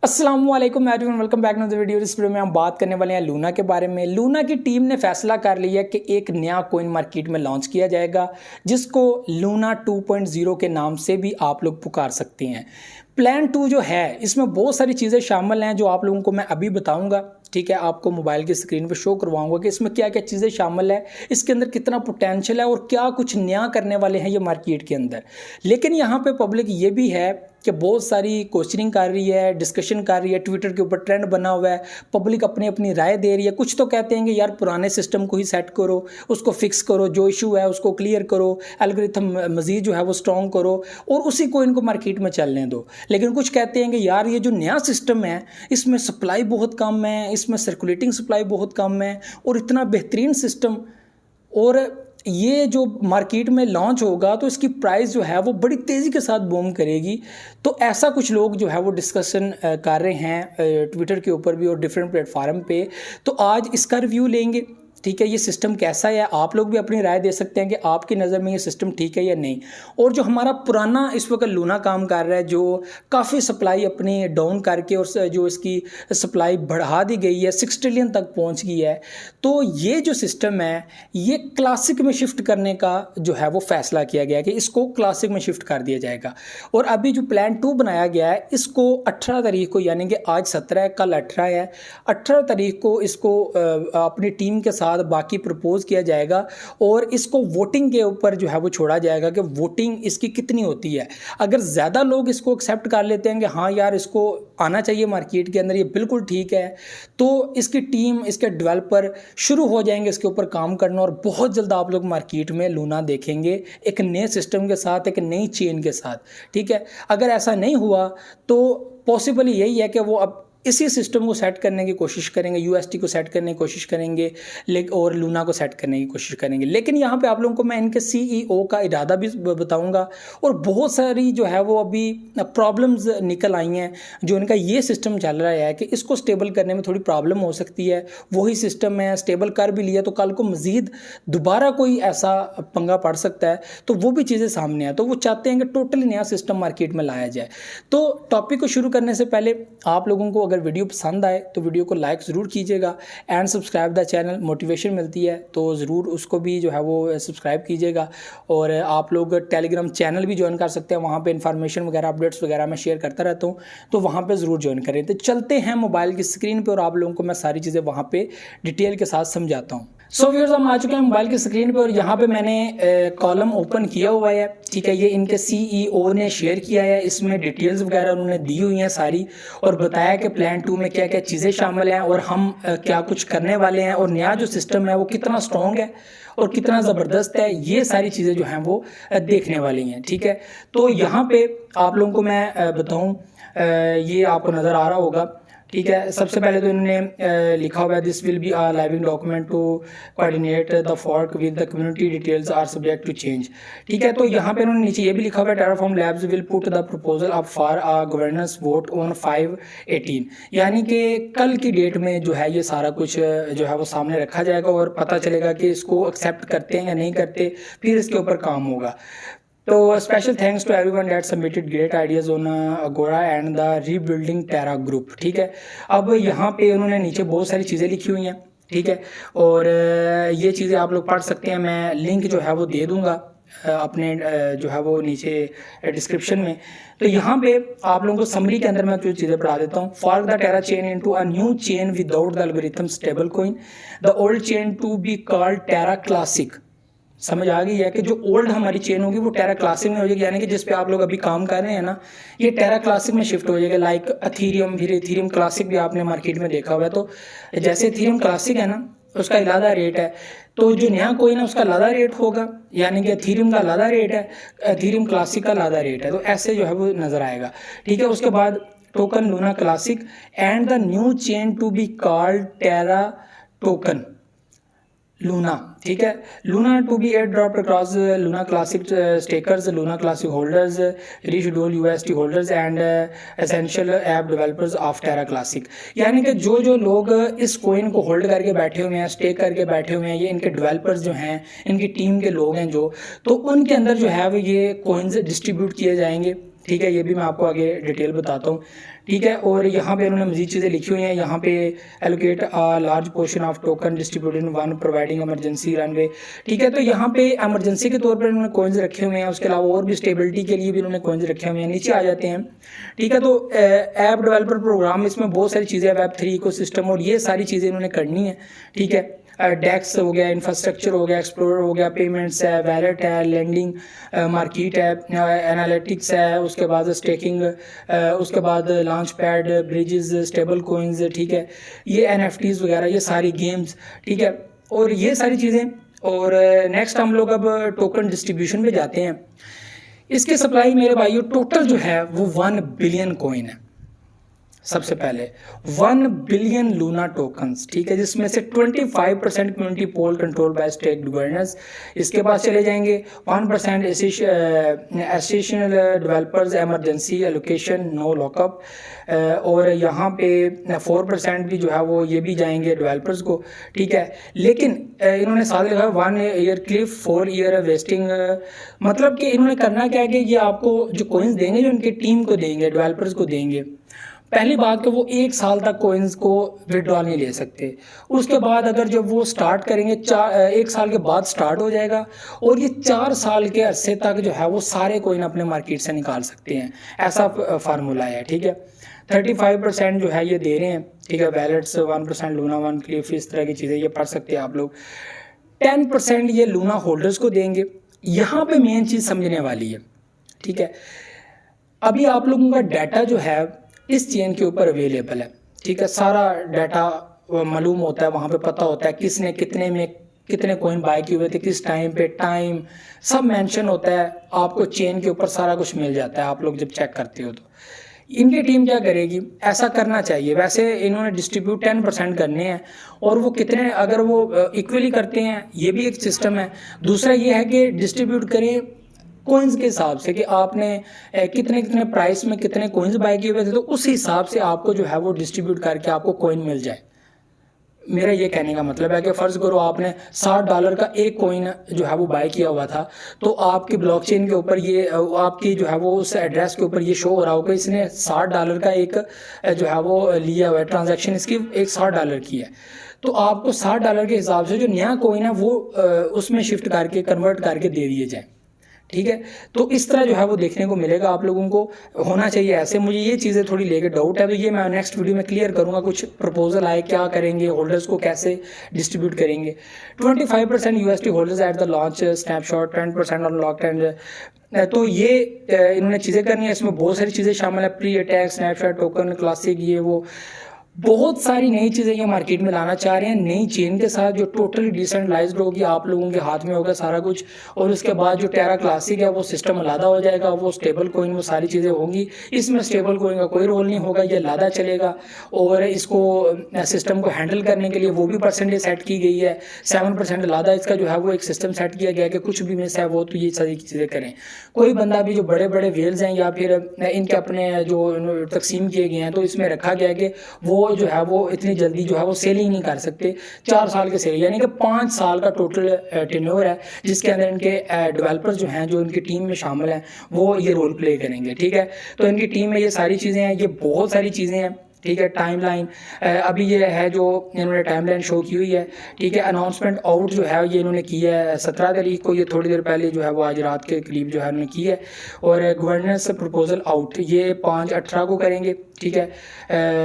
अस्सलाम वालेकुम everyone, welcome back to the video. इस वीडियो में हम बात करने वाले हैं लूना के बारे में। लूना की टीम ने फैसला कर लिया कि एक नया कॉइन मार्केट में लॉन्च किया जाएगा जिसको लूना 2.0 के नाम से भी आप लोग पुकार सकते हैं। प्लान 2 जो है इसमें बहुत सारी चीज़ें शामिल हैं जो आप लोगों को मैं अभी बताऊंगा। ठीक है, आपको मोबाइल की स्क्रीन पर शो करवाऊंगा कि इसमें क्या क्या चीज़ें शामिल है, इसके अंदर कितना पोटेंशियल है और क्या कुछ नया करने वाले हैं ये मार्केट के अंदर। लेकिन यहाँ पे पब्लिक ये भी है कि बहुत सारी क्वेश्चनिंग कर रही है, डिस्कशन कर रही है, ट्विटर के ऊपर ट्रेंड बना हुआ है, पब्लिक अपनी अपनी राय दे रही है। कुछ तो कहते हैं कि यार पुराने सिस्टम को ही सेट करो, उसको फिक्स करो, जो इशू है उसको क्लियर करो, एल्गोरिथम मजीद जो है वो स्ट्रॉन्ग करो और उसी को इनको मार्केट में चलने दो। लेकिन कुछ कहते हैं कि यार ये जो नया सिस्टम है इसमें सप्लाई बहुत कम है, इसमें सर्कुलेटिंग सप्लाई बहुत कम है और इतना बेहतरीन सिस्टम, और ये जो मार्केट में लॉन्च होगा तो इसकी प्राइस जो है वो बड़ी तेज़ी के साथ बूम करेगी। तो ऐसा कुछ लोग जो है वो डिस्कशन कर रहे हैं ट्विटर के ऊपर भी और डिफरेंट प्लेटफार्म पे। तो आज इसका रिव्यू लेंगे। ठीक है, ये सिस्टम कैसा है, आप लोग भी अपनी राय दे सकते हैं कि आपकी नज़र में ये सिस्टम ठीक है या नहीं। और जो हमारा पुराना इस वक्त लूना काम कर रहा है, जो काफ़ी सप्लाई अपनी डाउन करके और जो इसकी सप्लाई बढ़ा दी गई है, 6 ट्रिलियन तक पहुंच गई है, तो ये जो सिस्टम है ये क्लासिक में शिफ्ट करने का जो है वो फैसला किया गया है कि इसको क्लासिक में शिफ्ट कर दिया जाएगा। और अभी जो प्लान 2 बनाया गया है इसको 18 तारीख को, यानी कि आज 17 है, कल 18 है, 18 तारीख को इसको अपनी टीम के साथ बाकी प्रपोज किया जाएगा और इसको वोटिंग के ऊपर जो है वो छोड़ा जाएगा कि वोटिंग इसकी कितनी होती है। अगर ज़्यादा लोग इसको एक्सेप्ट कर लेते हैं कि हाँ यार इसको आना चाहिए मार्केट के अंदर, ये बिल्कुल ठीक है, तो इसकी टीम, इसके डेवलपर शुरू हो जाएंगे इसके ऊपर काम करना और बहुत जल्द आप लोग मार्केट में लूना देखेंगे एक नए सिस्टम के साथ, एक नई चेन के साथ। ठीक है, अगर ऐसा नहीं हुआ तो पॉसिबल यही है कि वो अब इसी सिस्टम को सेट करने की कोशिश करेंगे, यूएसटी को सेट करने की कोशिश करेंगे और लूना को सेट करने की कोशिश करेंगे। लेकिन यहाँ पे आप लोगों को मैं इनके सीईओ का इरादा भी बताऊंगा और बहुत सारी जो है वो अभी प्रॉब्लम्स निकल आई हैं जो इनका ये सिस्टम चल रहा है कि इसको स्टेबल करने में थोड़ी प्रॉब्लम हो सकती है। वही सिस्टम है, स्टेबल कर भी लिया तो कल को मज़ीद दोबारा कोई ऐसा पंगा पड़ सकता है, तो वो भी चीज़ें सामने हैं। तो वो चाहते हैं कि टोटली नया सिस्टम मार्केट में लाया जाए। तो टॉपिक को शुरू करने से पहले आप लोगों को अगर वीडियो पसंद आए तो वीडियो को लाइक ज़रूर कीजिएगा and subscribe the channel. Motivation मिलती है तो ज़रूर उसको भी जो है वो सब्सक्राइब कीजिएगा। और आप लोग टेलीग्राम चैनल भी ज्वाइन कर सकते हैं, वहाँ पे इन्फॉर्मेशन वगैरह, अपडेट्स वगैरह मैं शेयर करता रहता हूँ, तो वहाँ पे ज़रूर ज्वाइन करें। तो चलते हैं मोबाइल की स्क्रीन पर और आप लोगों को मैं सारी चीज़ें वहाँ पर डिटेल के साथ समझाता हूँ। सो व्यूअर्स, हम आ चुके हैं मोबाइल की स्क्रीन पे और यहाँ पे मैंने कॉलम ओपन किया हुआ है। ठीक है, ये इनके सीईओ ने शेयर किया है, इसमें डिटेल्स वगैरह उन्होंने दी हुई हैं सारी और बताया कि प्लान 2 में क्या क्या चीज़ें शामिल हैं और हम क्या कुछ करने वाले हैं और नया जो सिस्टम है वो कितना स्ट्रॉन्ग है और कितना ज़बरदस्त है, ये सारी चीज़ें जो हैं वो देखने वाली हैं। ठीक है, तो यहाँ पे आप लोगों को मैं बताऊँ, ये आपको नज़र आ रहा होगा। ठीक है, सबसे पहले तो इन्होंने लिखा हुआ है this will be a living document to coordinate the fork with the community, details are subject to change. ठीक है, तो यहाँ पे उन्होंने नीचे ये भी लिखा हुआ है Terraform labs will put the proposal up for a governance vote on 5/18, यानी कि कल की डेट में जो है ये सारा कुछ जो है वो सामने रखा जाएगा और पता चलेगा कि इसको एक्सेप्ट करते हैं या नहीं करते, फिर इसके ऊपर काम होगा। तो special thanks to everyone that submitted great ideas on Agora and the rebuilding Terra group. ठीक है, अब यहाँ पे उन्होंने नीचे बहुत सारी चीज़ें लिखी हुई हैं। ठीक है, और ये चीज़ें आप लोग पढ़ सकते हैं, मैं लिंक जो है वो दे दूँगा अपने जो है वो नीचे डिस्क्रिप्शन में। तो यहाँ पे आप लोगों को समरी के अंदर मैं कुछ चीज़ें पढ़ा देता हूँ। Fork the Terra chain into a new chain without the algorithm stable coin, the old chain to be called Terra Classic. समझ आ गई है कि जो ओल्ड हमारी चेन होगी वो टेरा क्लासिक में हो जाएगी, यानी कि जिस पे आप लोग अभी काम कर रहे हैं ना, ये टेरा क्लासिक में शिफ्ट हो जाएगा। लाइक अथीरियम, फिर इथीरियम क्लासिक भी आपने मार्केट में देखा हुआ है। तो जैसे इथीरियम क्लासिक है ना, उसका अलग रेट है, तो जो नया कोइन है उसका अलग रेट होगा, यानी कि इथीरियम का अलग रेट है, इथीरियम क्लासिक का अलग रेट है। तो ऐसे जो है वो नज़र आएगा। ठीक है, उसके बाद token Luna Classic and the new chain to be called Terra token Luna. ठीक है, Luna to be air drop across Luna Classic stakers, Luna Classic holders, reschedule UST holders and essential app developers of Terra Classic, यानी कि जो जो लोग इस coin को hold करके बैठे हुए हैं, स्टेक करके बैठे हुए हैं, ये इनके डेवलपर्स जो हैं, इनकी टीम के लोग हैं जो, तो उनके अंदर जो है वो ये कोइंस डिस्ट्रीब्यूट किए जाएंगे। ठीक है, ये भी मैं आपको आगे डिटेल बताता हूँ। ठीक है, और यहाँ पे उन्होंने मजीद चीज़ें लिखी हुई हैं। यहाँ पे allocate a large portion of token distributed one providing emergency runway. ठीक है, तो यहाँ पे इमरजेंसी के तौर पर उन्होंने कॉइन्स रखे हुए हैं, उसके अलावा और भी स्टेबिलिटी के लिए भी उन्होंने कॉइन्स रखे हुए हैं। नीचे आ जाते हैं। ठीक है, तो ऐप डेवलपर प्रोग्राम, इसमें बहुत सारी चीज़ें, वेब3 इकोसिस्टम और ये सारी चीज़ें इन्होंने करनी है। ठीक है, डेक्स हो गया, इंफ्रास्ट्रक्चर हो गया, एक्सप्लोरर हो गया, पेमेंट्स है, वैलेट है, लेंडिंग मार्केट है, एनालिटिक्स है, उसके बाद स्टेकिंग, उसके बाद launch pad, bridges, stable coins. ठीक है, ये NFTs वगैरह, ये सारी गेम्स। ठीक है, और ये सारी चीज़ें। और नेक्स्ट हम लोग अब टोकन डिस्ट्रीब्यूशन पे जाते हैं। इसके सप्लाई मेरे भाइयों टोटल जो है वो 1 बिलियन कॉइन है। सबसे पहले 1 बिलियन लूना टोकन्स। ठीक है, जिसमें से 25% community poll control by stake governance. इसके बाद चले जाएंगे 1% essential developers emergency allocation no lockup, और यहाँ पे 4% भी जो है वो ये भी जाएंगे डेवलपर्स को। ठीक है, लेकिन इन्होंने साथ लिखा 1 ईयर क्लिफ 4 ईयर वेस्टिंग। मतलब कि इन्होंने करना क्या है कि ये आपको जो कॉइन्स देंगे, जो उनकी टीम को देंगे, डेवलपर्स को देंगे। पहली बात कि वो 1 साल तक कोइंस को विड्रॉल नहीं ले सकते। उसके बाद अगर जब वो स्टार्ट करेंगे, 1 साल के बाद स्टार्ट हो जाएगा, और ये 4 साल के अरसे तक जो है वो सारे कोइन अपने मार्केट से निकाल सकते हैं। ऐसा फार्मूला है। ठीक है, 35% जो है ये दे रहे हैं। ठीक है, वैलेट्स 1% लूना 1 क्लिफ, इस तरह की चीज़ें ये पढ़ सकते हैं आप लोग। 10% ये लूना होल्डर्स को देंगे। यहाँ पे मेन चीज़ समझने वाली है। ठीक है, अभी आप लोगों का डाटा जो है इस चेन के ऊपर अवेलेबल है। ठीक है, सारा डाटा मालूम होता है, वहाँ पे पता होता है किसने कितने में कितने कॉइन बाय किए हुए थे, किस टाइम पे, टाइम सब मेंशन होता है। आपको चेन के ऊपर सारा कुछ मिल जाता है, आप लोग जब चेक करते हो। तो इनकी टीम क्या करेगी, ऐसा करना चाहिए। वैसे इन्होंने डिस्ट्रीब्यूट 10% करने हैं, और वो कितने, अगर वो इक्वली करते हैं, ये भी एक सिस्टम है। दूसरा ये है कि डिस्ट्रीब्यूट करें कोइंस के हिसाब से, कि आपने कितने कितने प्राइस में कितने कोइंस बाय किए हुए थे, तो उस हिसाब से आपको जो है वो डिस्ट्रीब्यूट करके आपको कोइन मिल जाए। मेरा ये कहने का मतलब है कि फ़र्ज़ करो आपने $60 का एक कोइन जो है वो बाय किया हुआ था, तो आपकी ब्लॉकचेन के ऊपर ये आपकी जो है वो उस एड्रेस के ऊपर ये शो हो रहा होगा, इसने $60 का एक जो है वो लिया हुआ है, ट्रांजैक्शन इसकी एक $60 की है। तो आपको $60 के हिसाब से जो नया कोइन है वो उसमें शिफ्ट करके, कन्वर्ट करके दे दिए जाए। ठीक है, तो इस तरह जो है वो देखने को मिलेगा आप लोगों को, होना चाहिए ऐसे। मुझे ये चीज़ें थोड़ी लेके डाउट है, तो ये मैं नेक्स्ट वीडियो में क्लियर करूंगा। कुछ प्रपोजल आए, क्या करेंगे, होल्डर्स को कैसे डिस्ट्रीब्यूट करेंगे। 25% USD holders at the launch snapshot, 10% unlocked and. तो ये इन्होंने चीज़ें करनी है। इसमें बहुत सारी चीज़ें शामिल है, pre attack, snapshot, token, classic, ये वो बहुत सारी नई चीज़ें ये मार्केट में लाना चाह रहे हैं, नई चेन के साथ, जो टोटली डिसेंट्रलाइज्ड होगी, आप लोगों के हाथ में होगा सारा कुछ। और उसके बाद जो टेरा क्लासिक है वो सिस्टम अलादा हो जाएगा, वो स्टेबल कोइन, वो सारी चीज़ें होंगी। इसमें स्टेबल कोइन का कोई रोल नहीं होगा, ये अलादा चलेगा। और इसको सिस्टम को हैंडल करने के लिए वो भी परसेंटेज सेट की गई है, 7% अलादा इसका जो है वो एक सिस्टम सेट किया गया है कि कुछ भी मिस है वो तो ये सारी चीज़ें करें। कोई बंदा भी जो बड़े बड़े वेल्स हैं या फिर इनके अपने जो तकसीम किए गए हैं, तो इसमें रखा गया है कि वो जो है वो इतनी जल्दी जो है वो सेलिंग नहीं कर सकते। 4 साल के सेल, यानी कि 5 साल का टोटल टेन्योर है, जिसके अंदर इनके डेवलपर्स जो हैं, जो इनकी टीम में शामिल हैं, वो ये रोल प्ले करेंगे। ठीक है, तो इनकी टीम में ये सारी चीज़ें हैं, ये बहुत सारी चीज़ें हैं। ठीक है, टाइमलाइन अभी ये है जो इन्होंने टाइमलाइन शो की हुई है। ठीक है, अनाउंसमेंट आउट जो है ये इन्होंने की है 17 तारीख को, ये थोड़ी देर पहले जो है वो आज रात के करीब जो है उन्होंने की है। और गवर्नेंस प्रपोजल आउट ये 5/18 को करेंगे। ठीक है,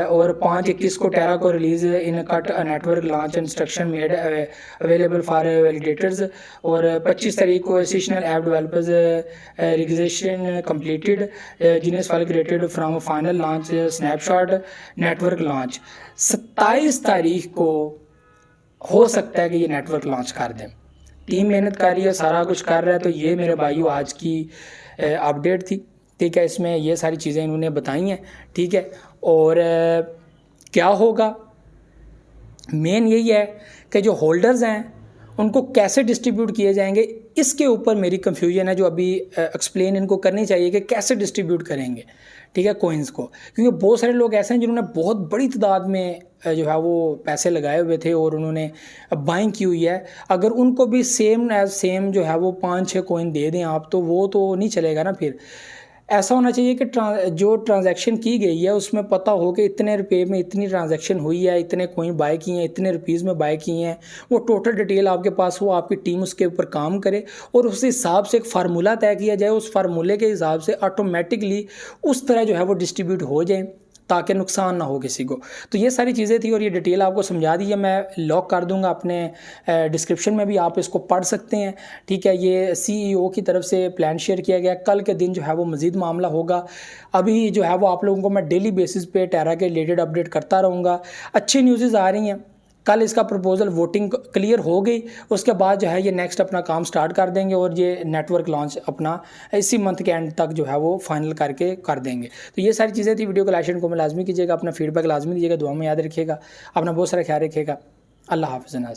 और 5/21 को टेरा को release in cut network launch instruction made available for validators. और 25 तारीख को essential app developers registration completed, genesis file created from final launch snapshot network launch. 27 तारीख को हो सकता है कि ये नेटवर्क लॉन्च कर दें। टीम मेहनत कर रही है, सारा कुछ कर रहा है। तो ये मेरे भाइयों आज की अपडेट थी। ठीक है, इसमें ये सारी चीज़ें इन्होंने बताई हैं। ठीक है, और क्या होगा, मेन यही है कि जो होल्डर्स हैं उनको कैसे डिस्ट्रीब्यूट किए जाएंगे, इसके ऊपर मेरी कंफ्यूजन है, जो अभी एक्सप्लेन इनको करनी चाहिए कि कैसे डिस्ट्रीब्यूट करेंगे। ठीक है, कोइंस को, क्योंकि बहुत सारे लोग ऐसे हैं जिन्होंने बहुत बड़ी तादाद में जो है वो पैसे लगाए हुए थे और उन्होंने बाइंग की हुई है। अगर उनको भी सेम एज सेम जो है वो 5-6 कोइन दे दें आप, तो वो तो नहीं चलेगा ना फिर। ऐसा होना चाहिए कि जो ट्रांजैक्शन की गई है उसमें पता हो कि इतने रुपए में इतनी ट्रांजैक्शन हुई है, इतने कॉइन बाय किए हैं, इतने रुपीज़ में बाय किए हैं, वो टोटल डिटेल आपके पास हो, आपकी टीम उसके ऊपर काम करे और उस हिसाब से एक फार्मूला तय किया जाए, उस फार्मूले के हिसाब से ऑटोमेटिकली उस तरह जो है वो डिस्ट्रीब्यूट हो जाए ताकि नुकसान ना हो किसी को। तो ये सारी चीज़ें थी और ये डिटेल आपको समझा दी है, मैं लॉक कर दूंगा अपने डिस्क्रिप्शन में भी, आप इसको पढ़ सकते हैं। ठीक है, ये CEO की तरफ से प्लान शेयर किया गया, कल के दिन जो है वो मज़ीद मामला होगा। अभी जो है वो आप लोगों को मैं डेली बेसिस पे टेरा के रिलेटेड अपडेट करता रहूँगा। अच्छी न्यूज़ आ रही हैं, कल इसका प्रपोजल वोटिंग क्लियर हो गई, उसके बाद जो है ये नेक्स्ट अपना काम स्टार्ट कर देंगे और ये नेटवर्क लॉन्च अपना इसी मंथ के एंड तक जो है वो फाइनल करके कर देंगे। तो ये सारी चीज़ें थी, वीडियो को लाइक को मैं लाजमी कीजिएगा, अपना फीडबैक लाजमी दीजिएगा, दुआ में याद रखिएगा, अपना बहुत सारा ख्याल रखिएगा। अल्लाह हाफ़िज़।